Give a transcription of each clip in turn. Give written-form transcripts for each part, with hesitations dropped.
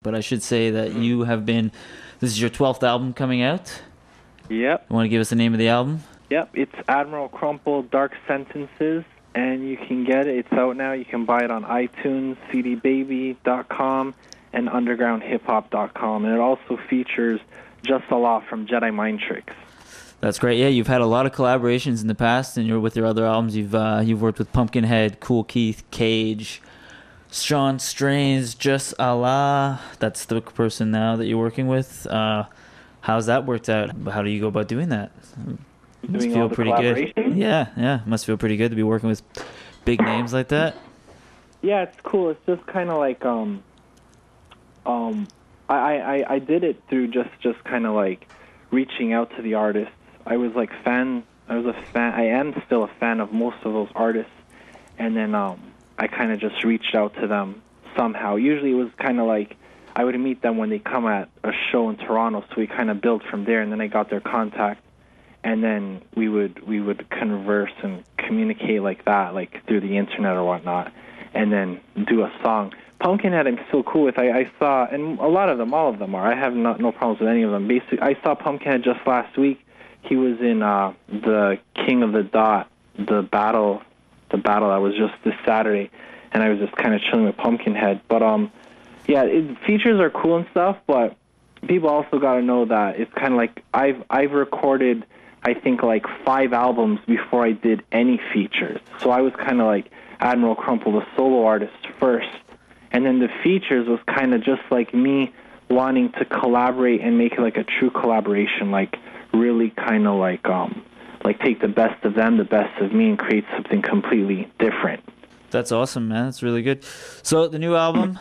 But I should say that you have been. This is your 12th album coming out. Yep. You want to give us the name of the album? Yep. It's Admiral Crumple, Dark Sentences, and you can get it. It's out now. You can buy it on iTunes, cdbaby.com, and undergroundhiphop.com. And it also features Just a Lot from Jedi Mind Tricks. That's great. Yeah, you've had a lot of collaborations in the past, and you're with your other albums. You've worked with Pumpkinhead, Cool Keith, Cage, Sean Strains, Just Allah. That's the person now that you're working with. How's that worked out? How do you go about doing that? Must Doing feel all the pretty good. Yeah. Must feel pretty good to be working with big names like that. Yeah, it's cool. It's just kind of like I did it through just kind of like reaching out to the artists. I was a fan. I am still a fan of most of those artists, and then I kind of just reached out to them somehow. Usually it was kind of like I would meet them when they come at a show in Toronto, so we kind of built from there, and then I got their contact, and then we would converse and communicate like that, like through the internet or whatnot, and then do a song. Pumpkinhead I'm so cool with. I saw, and a lot of them, all of them are. I have no problems with any of them. Basically, I saw Pumpkinhead just last week. He was in the King of the Dot, the battle that was just this Saturday, and I was just kind of chilling with Pumpkinhead. But yeah, features are cool and stuff, but people also got to know that it's kind of like I've recorded, I think, like 5 albums before I did any features. So I was kind of like Admiral Crumple, the solo artist first, and then the features was kind of just like me wanting to collaborate and make it like a true collaboration, like really kind of like take the best of them, the best of me, and create something completely different. That's awesome, man. That's really good. So the new album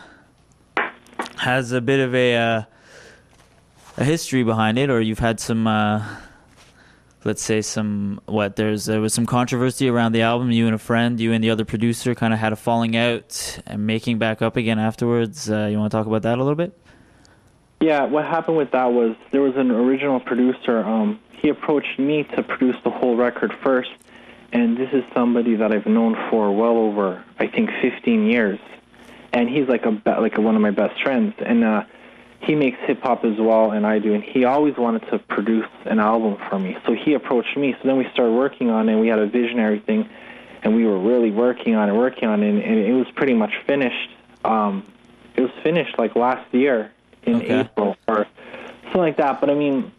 has a bit of a history behind it, or you've had some, let's say there was some controversy around the album. You and a friend, you and the other producer kind of had a falling out and making back up again afterwards. You want to talk about that a little bit? Yeah, what happened with that was there was an original producer. He approached me to produce the whole record first, and this is somebody that I've known for well over, I think, 15 years. And he's like one of my best friends, and he makes hip-hop as well, and I do, and he always wanted to produce an album for me. So he approached me, so then we started working on it, and we had a visionary thing, and we were really working on it, and it was pretty much finished. It was finished like last year in April or something like that. But I mean,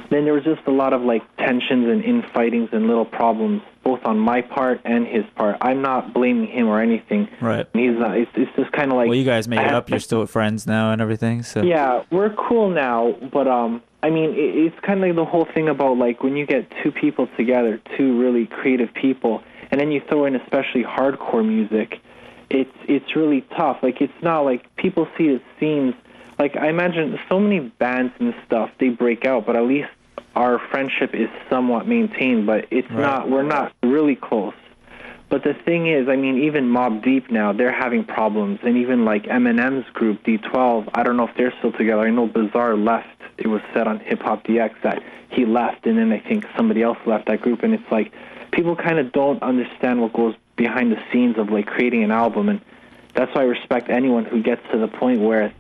then there was just a lot of like tensions and infightings and little problems, both on my part and his part. I'm not blaming him or anything. Right. He's not. It's just kind of like. Well, you guys made it up. You're still friends now and everything. So. Yeah, we're cool now. But I mean, it's kind of like the whole thing about like when you get two people together, two really creative people, and then you throw in especially hardcore music. It's really tough. Like it's not like people see it seems. Like, I imagine so many bands and stuff, they break out, but at least our friendship is somewhat maintained, but it's not, we're not really close. But the thing is, I mean, even Mobb Deep now, they're having problems, and even like Eminem's group, D12, I don't know if they're still together. I know Bizarre left. It was said on Hip Hop DX that he left, and then I think somebody else left that group, and it's like, people kind of don't understand what goes behind the scenes of like creating an album, and that's why I respect anyone who gets to the point where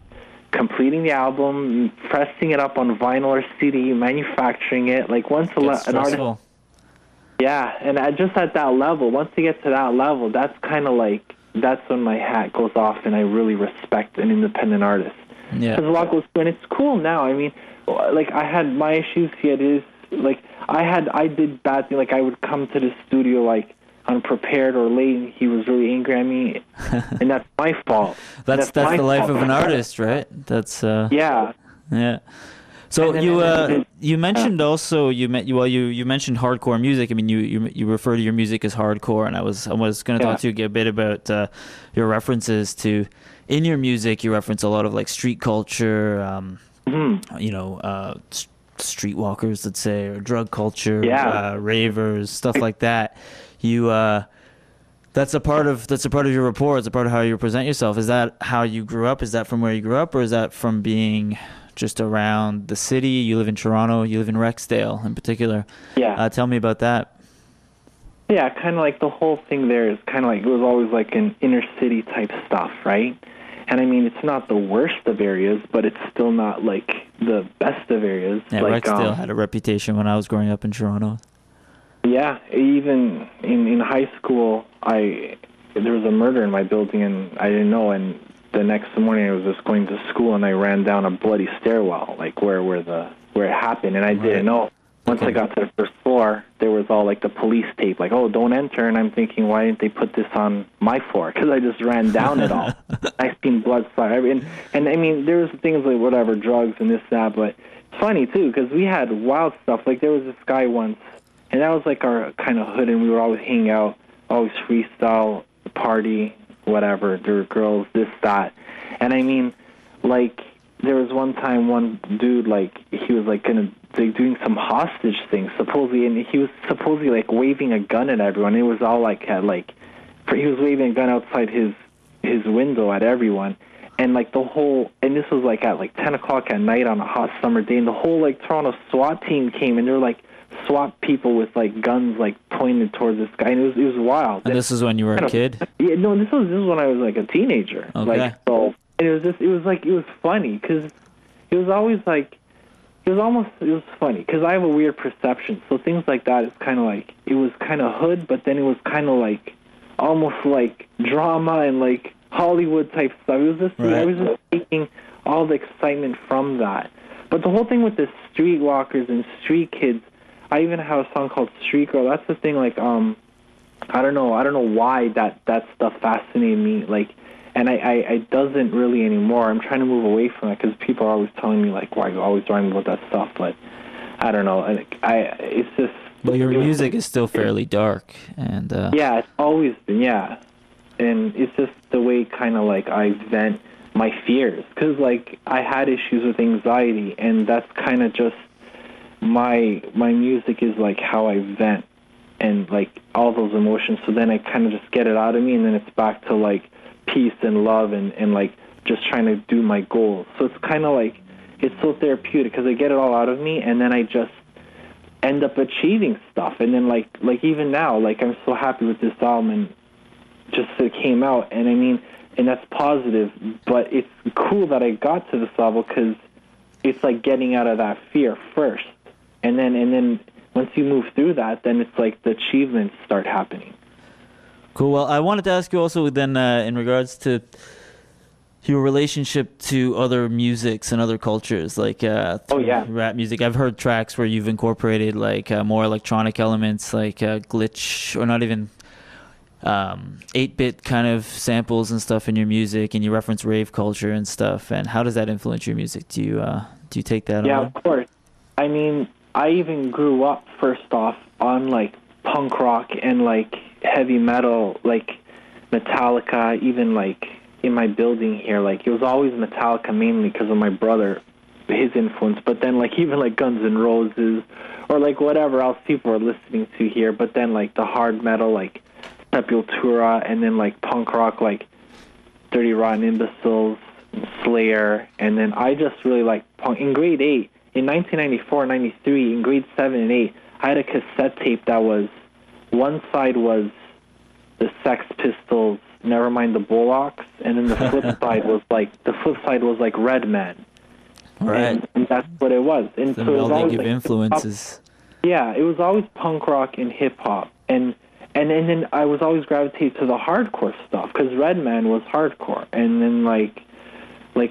completing the album, pressing it up on vinyl or CD, manufacturing it. Like once an artist, yeah, and just at that level, once you get to that level, that's kind of like that's when my hat goes off, and I really respect an independent artist. Yeah, because a lot goes through, and it's cool now. I mean, like I had my issues. He had his. Like I did bad things. Like I would come to the studio like unprepared or late, and he was really angry at me, and that's my fault. that's the life of an artist, right? That's yeah. So you mentioned also you mentioned hardcore music. I mean, you refer to your music as hardcore, and I was going to talk to you a bit about your references to in your music. You reference a lot of like street culture, streetwalkers, let's say, or drug culture, ravers, stuff like that. You that's a part of your rapport. It's a part of how you present yourself. Is that how you grew up? Is that from where you grew up, or is that from being just around the city? You live in Toronto. You live in Rexdale, in particular. Yeah. Tell me about that. Yeah, kind of like the whole thing there is kind of like it was always like an inner city type stuff, right? And I mean, it's not the worst of areas, but it's still not like the best of areas. Yeah, like, Rexdale had a reputation when I was growing up in Toronto. Yeah, even in high school, there was a murder in my building, and I didn't know. And the next morning, I was just going to school, and I ran down a bloody stairwell, like where it happened, and I didn't know. Once I got to the first floor, there was all like the police tape, like, "Oh, don't enter." And I'm thinking, why didn't they put this on my floor? Because I just ran down it all. I seen blood splat, and I mean, there was things like whatever, drugs and this that, but it's funny too because we had wild stuff. Like there was this guy once. And that was like our kind of hood, and we were always hanging out, always freestyle, party, whatever. There were girls, this, that. And I mean, like, there was one time one dude, like, he was like doing some hostage thing, supposedly, and he was supposedly like waving a gun at everyone. It was all like, he was waving a gun outside his window at everyone. And like and this was like at like 10 o'clock at night on a hot summer day, and the whole like Toronto SWAT team came, and they were like, SWAT people with like guns like pointed towards this guy, and it was wild. And this is when you were a kid? Yeah, no, this was when I was like a teenager. Okay. Like, so, and it was funny because it was funny because I have a weird perception. So things like that is kind of like, it was kind of hood, but then it was kind of like almost like drama and like Hollywood type stuff. It was just I was just taking all the excitement from that. But the whole thing with the streetwalkers and street kids, I even have a song called Street Girl. That's the thing, like, I don't know why that stuff fascinated me, like, and I doesn't really anymore. I'm trying to move away from it because people are always telling me, like, why are you always writing about that stuff, but I don't know. It's just... But your music is still fairly dark, and... Yeah, it's always been, yeah. And it's just the way kind of, like, I vent my fears, because, like, I had issues with anxiety, and that's kind of just... My music is like how I vent and like all those emotions, so then I kind of just get it out of me, and then it's back to like peace and love and like just trying to do my goals. So it's kind of like, it's so therapeutic because I get it all out of me, and then I just end up achieving stuff. And then like even now, like I'm so happy with this album, and just it came out, and I mean, and that's positive, but it's cool that I got to this level because it's like getting out of that fear first. And then once you move through that, then it's like the achievements start happening. Cool. Well, I wanted to ask you also then in regards to your relationship to other musics and other cultures, like rap music. I've heard tracks where you've incorporated like more electronic elements, like glitch, or not even 8-bit kind of samples and stuff in your music, and you reference rave culture and stuff. And how does that influence your music? Do you take that on? Yeah, of course. I mean, I even grew up, first off, on, like, punk rock and, like, heavy metal, like, Metallica, even, like, in my building here. Like, it was always Metallica mainly because of my brother, his influence. But then, like, even, like, Guns N' Roses or, like, whatever else people are listening to here. But then, like, the hard metal, like, Sepultura, and then, like, punk rock, like, Dirty Rotten Imbeciles, Slayer. And then I just really like punk. In grade 8, in 1994, 93, in grade 7 and 8, I had a cassette tape that was, one side was the Sex Pistols, Nevermind the Bullocks, and then the flip side was like Red Man. Right. And that's what it was. And the so it was always melding of like influences. Yeah, it was always punk rock and hip hop, and then I was always gravitated to the hardcore stuff because Red Man was hardcore, and then like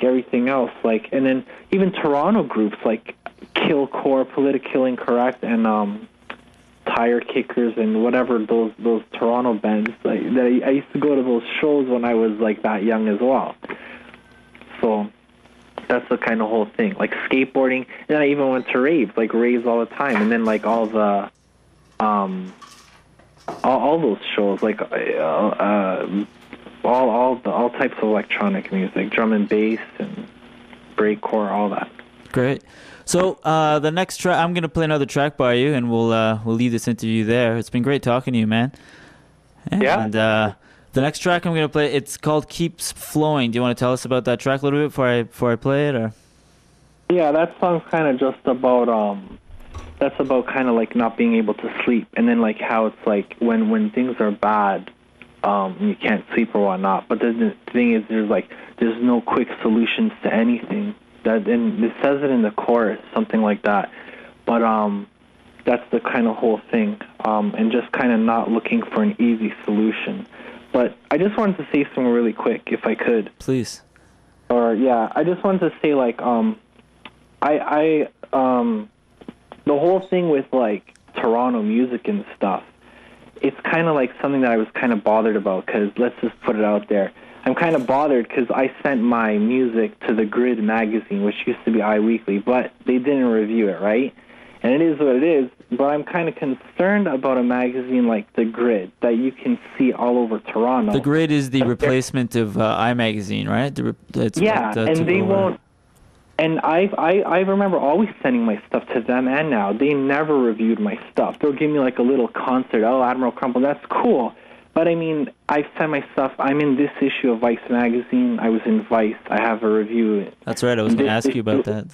everything else, like, and then even Toronto groups like Killcore, Politically Incorrect, and Tire Kickers, and whatever those Toronto bands. Like, that I used to go to those shows when I was like that young as well. So that's the kind of whole thing, like skateboarding. And then I even went to raves all the time, and then like all the all those shows, like all types of electronic music, drum and bass and breakcore, all that. Great. So the next track, I'm gonna play another track by you, and we'll leave this interview there. It's been great talking to you, man. And the next track I'm gonna play, it's called "Keeps Flowing." Do you want to tell us about that track a little bit before I play it, or? Yeah, that song's kind of just about that's about kind of like not being able to sleep, and then like how it's like when things are bad, you can't sleep or whatnot. But the thing is, there's no quick solutions to anything. And it says it in the chorus, something like that. But that's the kind of whole thing, and just kind of not looking for an easy solution. But I just wanted to say something really quick, if I could. Please. I just wanted to say, like, the whole thing with, like, Toronto music and stuff, it's kind of like something that I was kind of bothered about, because let's just put it out there. I'm kind of bothered because I sent my music to the Grid magazine, which used to be iWeekly, but they didn't review it, right? And it is what it is, but I'm kind of concerned about a magazine like The Grid that you can see all over Toronto. The Grid is the replacement of iMagazine, right? And they won't. And I remember always sending my stuff to them, and now they never reviewed my stuff. They'll give me like a little concert. Oh, Admiral Crumple, that's cool. But I mean, I've sent my stuff. I'm in this issue of Vice magazine. I was in Vice. I have a review. That's right. I was going to ask you about that.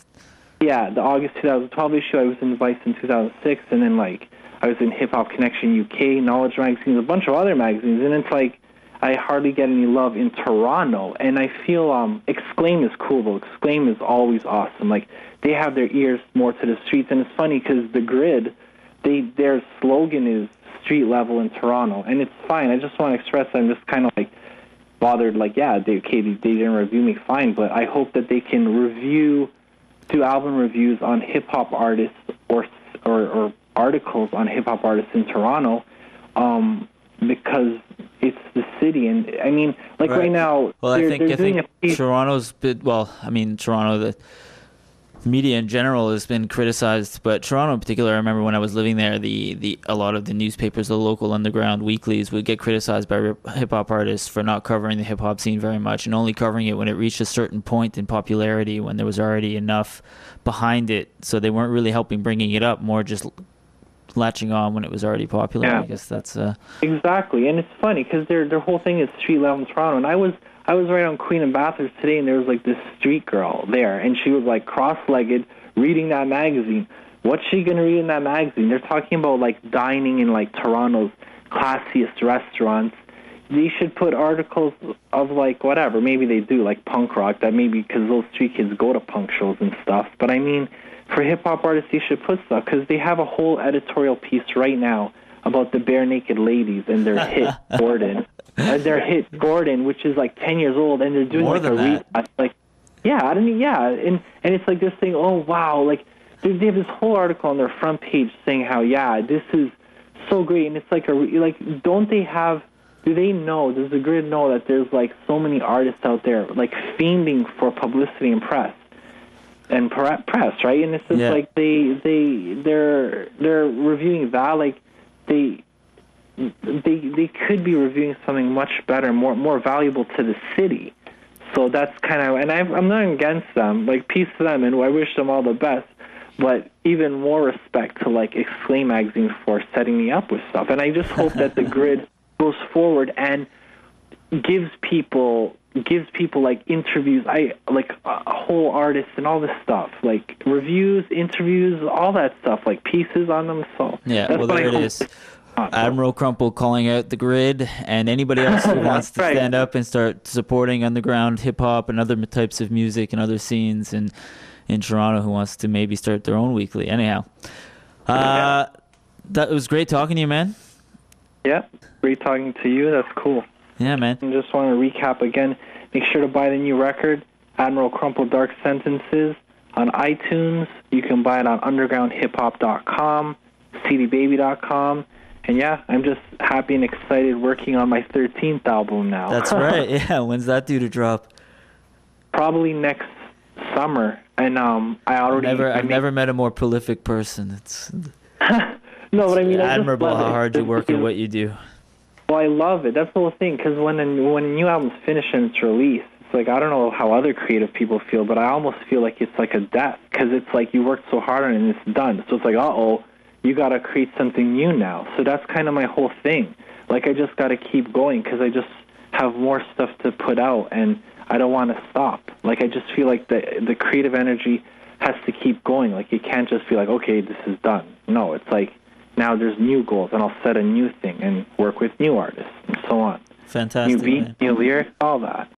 Yeah, the August 2012 issue, I was in Vice in 2006, and then, like, I was in Hip Hop Connection UK, Knowledge magazines, a bunch of other magazines, and it's like I hardly get any love in Toronto. And I feel Exclaim is cool, though. Exclaim is always awesome. Like, they have their ears more to the streets, and it's funny because The Grid, their slogan is street level in Toronto, and it's fine. I just want to express that I'm just kind of, like, bothered, like, yeah, they didn't review me, fine, but I hope that they can do album reviews on hip-hop artists or articles on hip-hop artists in Toronto, because it's the city. And, I mean, like, right now... Well, I think Toronto's... Toronto, the media in general has been criticized, but Toronto in particular, I remember when I was living there, a lot of the newspapers, the local underground weeklies, would get criticized by hip-hop artists for not covering the hip-hop scene very much and only covering it when it reached a certain point in popularity, when there was already enough behind it. So they weren't really helping bringing it up, more just latching on when it was already popular. Yeah. I guess that's... Exactly, and it's funny because their whole thing is street level in Toronto, and I was right on Queen and Bathurst today, and there was, like, this street girl there, and she was, like, cross-legged reading that magazine. What's she going to read in that magazine? They're talking about, like, dining in, like, Toronto's classiest restaurants. They should put articles of, like, whatever. Maybe they do, like, punk rock, that maybe because those street kids go to punk shows and stuff. But, I mean, for hip-hop artists, they should put stuff, because they have a whole editorial piece right now about the Bare Naked Ladies and their hit, Gordon. Their hit Gordon, which is like 10 years old, and they're doing more like a read. Like, and it's like this thing. Oh wow, like they have this whole article on their front page saying how this is so great, and it's like don't they have? Do they know? Does the Grid know that there's like so many artists out there like fiending for publicity and press, right? And it's just like they're reviewing that like they could be reviewing something much better, more valuable to the city. So that's kind of, and I'm not against them. Like, peace to them, and I wish them all the best. But even more respect to like Exclaim magazine for setting me up with stuff. And I just hope that the Grid goes forward and gives people like interviews, whole artists and all this stuff, like reviews, interviews, all that stuff, like pieces on them. So yeah, well, there it is. Admiral Crumple calling out the Grid, and anybody else who wants to stand up and start supporting underground hip-hop and other types of music and other scenes in Toronto who wants to maybe start their own weekly. Anyhow, that was great talking to you, man. Yeah, great talking to you. That's cool. Yeah, man. I just want to recap again. Make sure to buy the new record, Admiral Crumple Dark Sentences, on iTunes. You can buy it on undergroundhiphop.com, cdbaby.com. And yeah, I'm just happy and excited working on my 13th album now. That's right. Yeah, when's that due to drop? Probably next summer. And I've never met a more prolific person. It's no, but I mean, admirable how hard you work at what you do. Well, I love it. That's the whole thing. Because when a new album's finished and it's released, it's like, I don't know how other creative people feel, but I almost feel like it's like a death. Because it's like you worked so hard on it and it's done. So it's like, you got to create something new now. So that's kind of my whole thing. Like, I just got to keep going because I just have more stuff to put out, and I don't want to stop. Like, I just feel like the creative energy has to keep going. Like, you can't just be like, okay, this is done. No, it's like, now there's new goals, and I'll set a new thing and work with new artists and so on. Fantastic, new beat, man. new lyric, all that.